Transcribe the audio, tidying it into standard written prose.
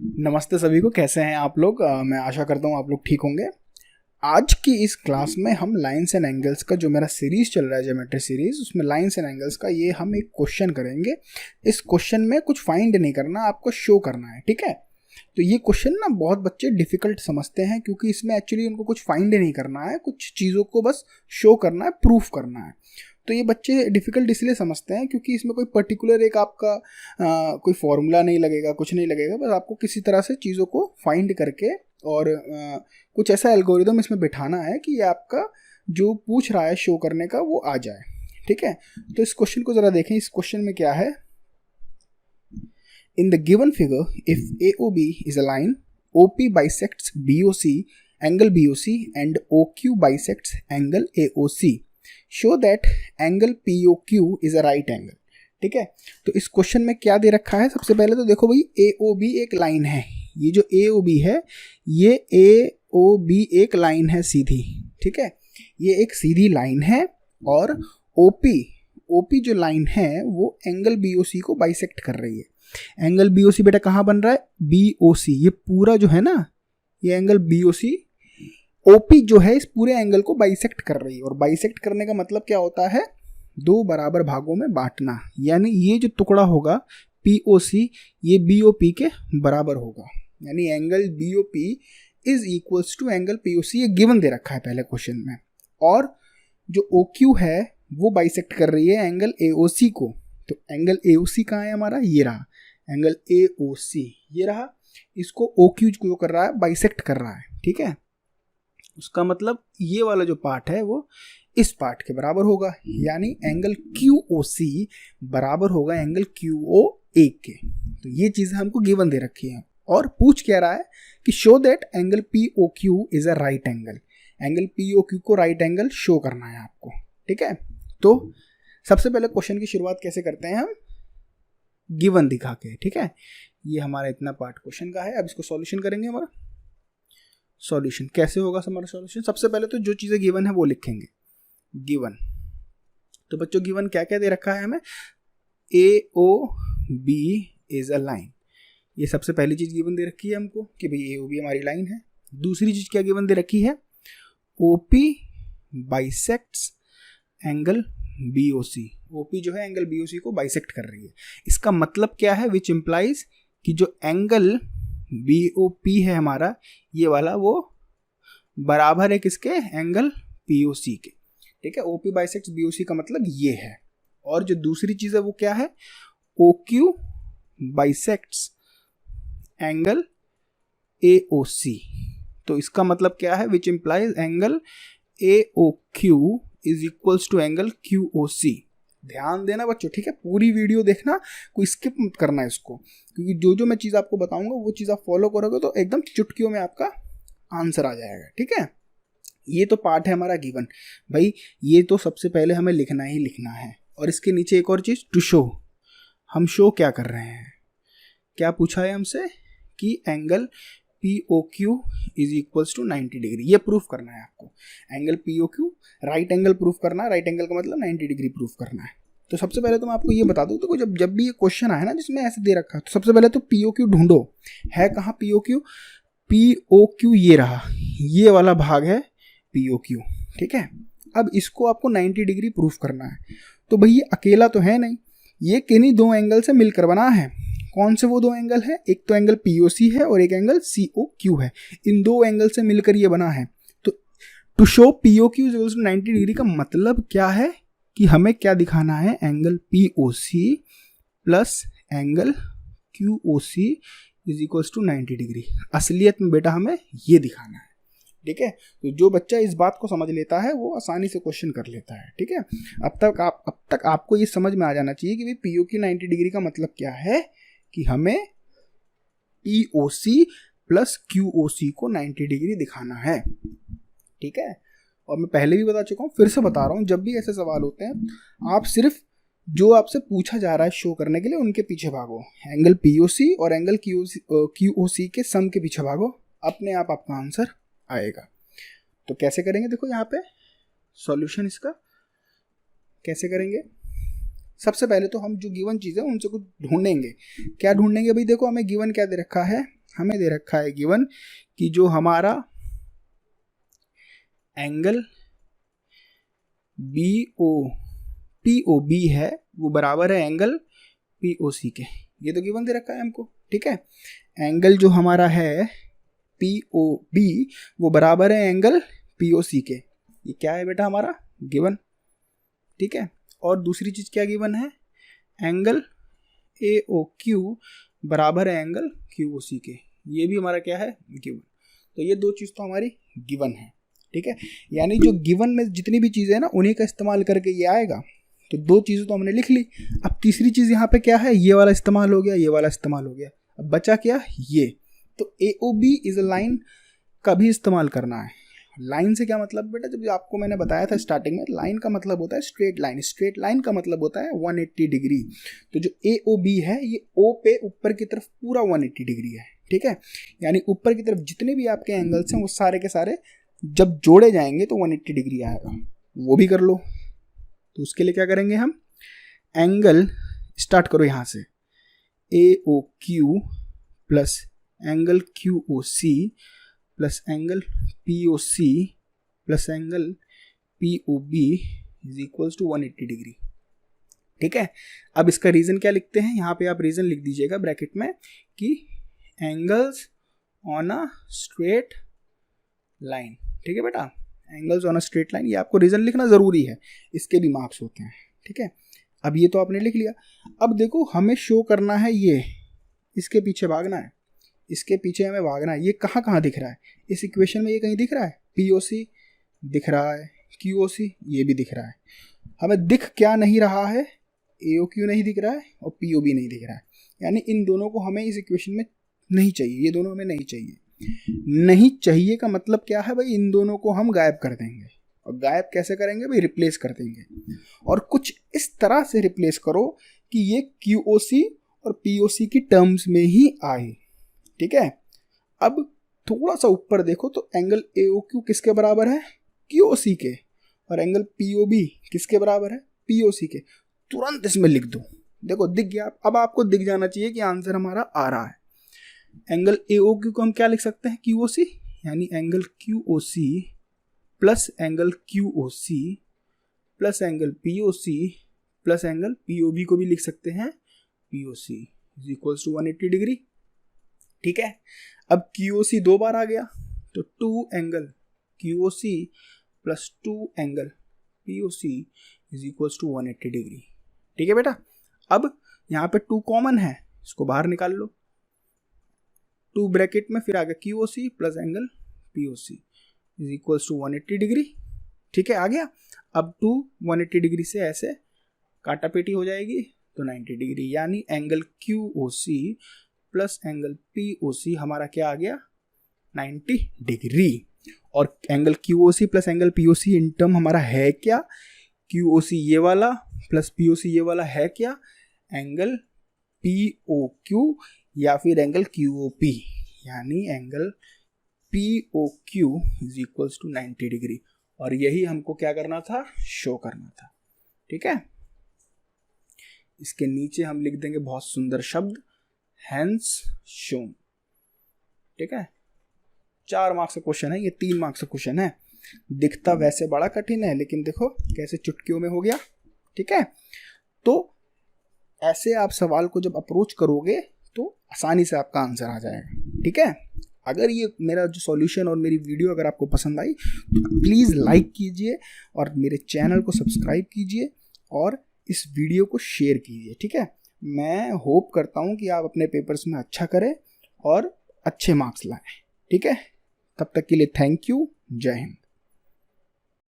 नमस्ते सभी को, कैसे हैं आप लोग। मैं आशा करता हूँ आप लोग ठीक होंगे। आज की इस क्लास में हम लाइंस एंड एंगल्स का जो मेरा सीरीज चल रहा है, ज्योमेट्री सीरीज, उसमें लाइंस एंड एंगल्स का ये हम एक क्वेश्चन करेंगे। इस क्वेश्चन में कुछ फाइंड नहीं करना, आपको शो करना है, ठीक है। तो ये क्वेश्चन ना बहुत बच्चे डिफिकल्ट समझते हैं, क्योंकि इसमें एक्चुअली उनको कुछ फाइंड नहीं करना है, कुछ चीज़ों को बस शो करना है, प्रूफ करना है। तो ये बच्चे डिफ़िकल्ट इसलिए समझते हैं क्योंकि इसमें कोई पर्टिकुलर एक आपका कोई फॉर्मूला नहीं लगेगा, कुछ नहीं लगेगा। बस आपको किसी तरह से चीज़ों को फाइंड करके और कुछ ऐसा एल्गोरिदम इसमें बिठाना है कि ये आपका जो पूछ रहा है शो करने का वो आ जाए, ठीक है। तो इस क्वेश्चन को ज़रा देखें। इस क्वेश्चन में क्या है? In the given figure if AOB is a line, OP bisects BOC, angle BOC and OQ bisects angle AOC, show that angle POQ is a right angle, ठीक है। तो इस क्वेश्चन में क्या दे रखा है? सबसे पहले तो देखो भाई, AOB एक लाइन है। ये जो AOB है, ये AOB एक लाइन है सीधी, ठीक है। ये एक सीधी लाइन है और OP जो लाइन है वो एंगल BOC को बाइसेक्ट कर रही है। एंगल BOC बेटा कहाँ बन रहा है? BOC, ये पूरा जो है ना, ये एंगल BOC, OP जो है इस पूरे एंगल को बाइसेक्ट कर रही है। और बाइसेक्ट करने का मतलब क्या होता है? दो बराबर भागों में बांटना। यानी ये जो टुकड़ा होगा POC, ये BOP के बराबर होगा। यानी angle BOP is equals to angle POC। ये गिवन दे रखा है पहले क्वेश्चन में। और जो OQ है वो बाइसेक्ट कर रही है एंगल AOC को। तो एंगल AOC कहाँ है हमारा? ये रहा एंगल AOC, ये रहा। इसको OQ जो कर रहा है, बाइसेक्ट कर रहा है, ठीक है। उसका मतलब ये वाला जो पार्ट है वो इस पार्ट के बराबर होगा। यानी एंगल QOC बराबर होगा एंगल QOA के। तो ये चीज़ें हमको गिवन दे रखी हैं। और पूछ क्या रहा है कि show that angle POQ is a right angle. Angle POQ को राइट एंगल शो करना है आपको, ठीक है। तो सबसे पहले क्वेश्चन की शुरुआत कैसे करते हैं हम? गिवन दिखा के, ठीक है। ये हमारा इतना पार्ट क्वेश्चन का है। अब इसको सॉल्यूशन करेंगे। हमारा सॉल्यूशन कैसे होगा? हमारा सॉल्यूशन सबसे पहले तो जो चीज़ें गिवन है वो लिखेंगे। गिवन, तो बच्चों गिवन क्या क्या दे रखा है हमें? AOB इज अ लाइन, ये सबसे पहली चीज़ गिवन दे रखी है हमको कि भाई AOB हमारी लाइन है। दूसरी चीज़ क्या गिवन दे रखी है? OP bisects angle BOC। OP जो है एंगल BOC को बाइसेक्ट कर रही है। इसका मतलब क्या है? विच इम्प्लाइज कि जो एंगल BOP है हमारा, ये वाला, वो बराबर है किसके? एंगल POC के, ठीक है। OP बाइसेक्ट्स BOC का मतलब ये है। और जो दूसरी चीज़ है वो क्या है? OQ bisects angle AOC। तो इसका मतलब क्या है? Which implies angle AOQ is equals to angle QOC। ध्यान देना बच्चों, ठीक है। पूरी वीडियो देखना, कोई स्किप मत करना इसको, क्योंकि जो जो मैं चीज़ आपको बताऊंगा वो चीज़ आप फॉलो करोगे तो एकदम चुटकियों में आपका आंसर आ जाएगा, ठीक है। ये तो पार्ट है हमारा गिवन। भाई ये तो सबसे पहले हमें लिखना ही लिखना है। और इसके नीचे एक और चीज़, टू शो। हम शो क्या कर रहे हैं? क्या पूछा है हमसे? कि angle POQ is equals to 90 degree. ये प्रूफ करना है आपको। Angle POQ right angle proof करना है। राइट एंगल का मतलब 90 डिग्री प्रूफ करना है। तो सबसे पहले तो मैं आपको ये बता दूँ, तो जब जब भी ये क्वेश्चन आए ना जिसमें ऐसे दे रखा है, तो सबसे पहले तो POQ ढूंढो। है कहाँ POQ ये रहा, ये वाला भाग है POQ, ठीक है। अब इसको आपको 90 डिग्री प्रूफ करना है। तो भाई ये अकेला तो है नहीं, ये किन्हीं दो एंगल से मिलकर बना है। कौन से वो दो एंगल है? एक तो एंगल POC है और एक एंगल COQ है। इन दो एंगल से मिलकर ये बना है। तो to show POQ is equals to 90 degree का मतलब क्या है? कि हमें क्या दिखाना है? Angle POC plus angle QOC is equals to 90 degree. असलियत में बेटा हमें ये दिखाना है, ठीक है। तो जो बच्चा इस बात को समझ लेता है वो आसानी से क्वेश्चन कर लेता है, ठीक है। अब तक आपको ये समझ में आ जाना चाहिए कि भाई POQ 90 डिग्री का मतलब क्या है, कि हमें POC प्लस QOC को 90 डिग्री दिखाना है, ठीक है। और मैं पहले भी बता चुका हूँ, फिर से बता रहा हूँ, जब भी ऐसे सवाल होते हैं आप सिर्फ जो आपसे पूछा जा रहा है शो करने के लिए उनके पीछे भागो। एंगल POC और एंगल QOC के सम के पीछे भागो, अपने आप आपका आंसर आएगा। तो कैसे करेंगे? देखो यहाँ पे सॉल्यूशन इसका कैसे करेंगे। सबसे पहले तो हम जो गिवन चीज़ है उनसे कुछ ढूंढेंगे। क्या ढूंढेंगे भाई? देखो हमें गिवन क्या दे रखा है? हमें दे रखा है गिवन कि जो हमारा एंगल POB है वो बराबर है एंगल POC के। ये तो गिवन दे रखा है हमको, ठीक है। एंगल जो हमारा है POB वो बराबर है एंगल POC के। ये क्या है बेटा हमारा गिवन, ठीक है। और दूसरी चीज क्या गिवन है, एंगल AOQ बराबर है एंगल QOC के। ये भी हमारा क्या है गिवन। तो ये दो चीज तो हमारी गिवन है, ठीक है। यानी जो गिवन में जितनी भी चीजें हैं ना उन्हीं का इस्तेमाल करके ये आएगा। तो दो चीजें तो हमने लिख ली। अब तीसरी चीज यहाँ पे क्या है, ये वाला इस्तेमाल हो गया, ये वाला इस्तेमाल हो गया। अब बचा क्या, ये। तो AOB इज अ लाइन का भी इस्तेमाल करना है। लाइन से क्या मतलब बेटा, जब आपको मैंने बताया था स्टार्टिंग में, लाइन का मतलब होता है स्ट्रेट लाइन। स्ट्रेट लाइन का मतलब होता है 180 डिग्री। तो जो AOB है ये O पे ऊपर की तरफ पूरा 180 डिग्री है, ठीक है। यानी ऊपर की तरफ जितने भी आपके एंगल्स हैं वो सारे के सारे जब जोड़े जाएंगे तो 180 डिग्री आएगा। वो भी कर लो। तो उसके लिए क्या करेंगे हम, एंगल स्टार्ट करो यहाँ से, AOQ plus angle QOC plus angle POC plus angle POB is equals to 180 degree, ठीक है। अब इसका रीजन क्या लिखते हैं, यहाँ पे आप रीजन लिख दीजिएगा ब्रैकेट में कि angles on a straight line, ठीक है बेटा। Angles on a straight line, ये आपको रीजन लिखना जरूरी है, इसके भी मार्क्स होते हैं, ठीक है। अब ये तो आपने लिख लिया। अब देखो हमें शो करना है ये, इसके पीछे भागना है, इसके पीछे हमें भागना है। ये कहाँ कहाँ दिख रहा है इस इक्वेशन में, ये कहीं दिख रहा है, POC दिख रहा है, QOC ये भी दिख रहा है। हमें दिख क्या नहीं रहा है, AOQ नहीं दिख रहा है और POB नहीं दिख रहा है। यानी इन दोनों को हमें इस इक्वेशन में नहीं चाहिए, ये दोनों हमें नहीं चाहिए। नहीं चाहिए का मतलब क्या है भाई, इन दोनों को हम गायब कर देंगे। और गायब कैसे करेंगे भाई, रिप्लेस कर देंगे। और कुछ इस तरह से रिप्लेस करो कि ये QOC और POC की टर्म्स में ही आए, ठीक है। अब थोड़ा सा ऊपर देखो तो एंगल AOQ किसके बराबर है, QOC के, और एंगल POB किसके बराबर है, POC के। तुरंत इसमें लिख दो, देखो दिख गया। अब आपको दिख जाना चाहिए कि आंसर हमारा आ रहा है। एंगल AOQ को हम क्या लिख सकते हैं, QOC, यानी angle QOC plus angle QOC plus angle POC plus angle POB को भी लिख सकते हैं POC is equals to 180 degree, ठीक है। अब QOC दो बार आ गया तो 2 angle QOC plus 2 angle POC is equals to 180 degree, ठीक है बेटा। अब यहाँ पे 2 कॉमन है, इसको बाहर निकाल लो, 2 ब्रैकेट में, फिर आ गया QOC plus angle POC is equals to 180 degree, ठीक है, आ गया। अब 2 180 डिग्री से ऐसे काटा पेटी हो जाएगी तो 90 डिग्री, यानी angle QOC plus angle POC हमारा क्या आ गया 90 डिग्री। और angle QOC plus angle POC in term हमारा है क्या, QOC ये वाला प्लस POC ये वाला है क्या, एंगल POQ या फिर एंगल QOP, यानी angle POQ is equals to 90 degree. और यही हमको क्या करना था, शो करना था, ठीक है। इसके नीचे हम लिख देंगे बहुत सुंदर शब्द, हैंस शोन, ठीक है। 4 मार्क्स का क्वेश्चन है ये, 3 मार्क्स का क्वेश्चन है। दिखता वैसे बड़ा कठिन है, लेकिन देखो कैसे चुटकियों में हो गया, ठीक है। तो ऐसे आप सवाल को जब अप्रोच करोगे तो आसानी से आपका आंसर आ जाएगा, ठीक है। अगर ये मेरा जो सॉल्यूशन और मेरी वीडियो अगर आपको पसंद आई तो प्लीज़ लाइक कीजिए और मेरे चैनल को सब्सक्राइब कीजिए और इस वीडियो को शेयर कीजिए, ठीक है। मैं होप करता हूँ कि आप अपने पेपर्स में अच्छा करें और अच्छे मार्क्स लाएं, ठीक है। तब तक के लिए थैंक यू, जय हिंद।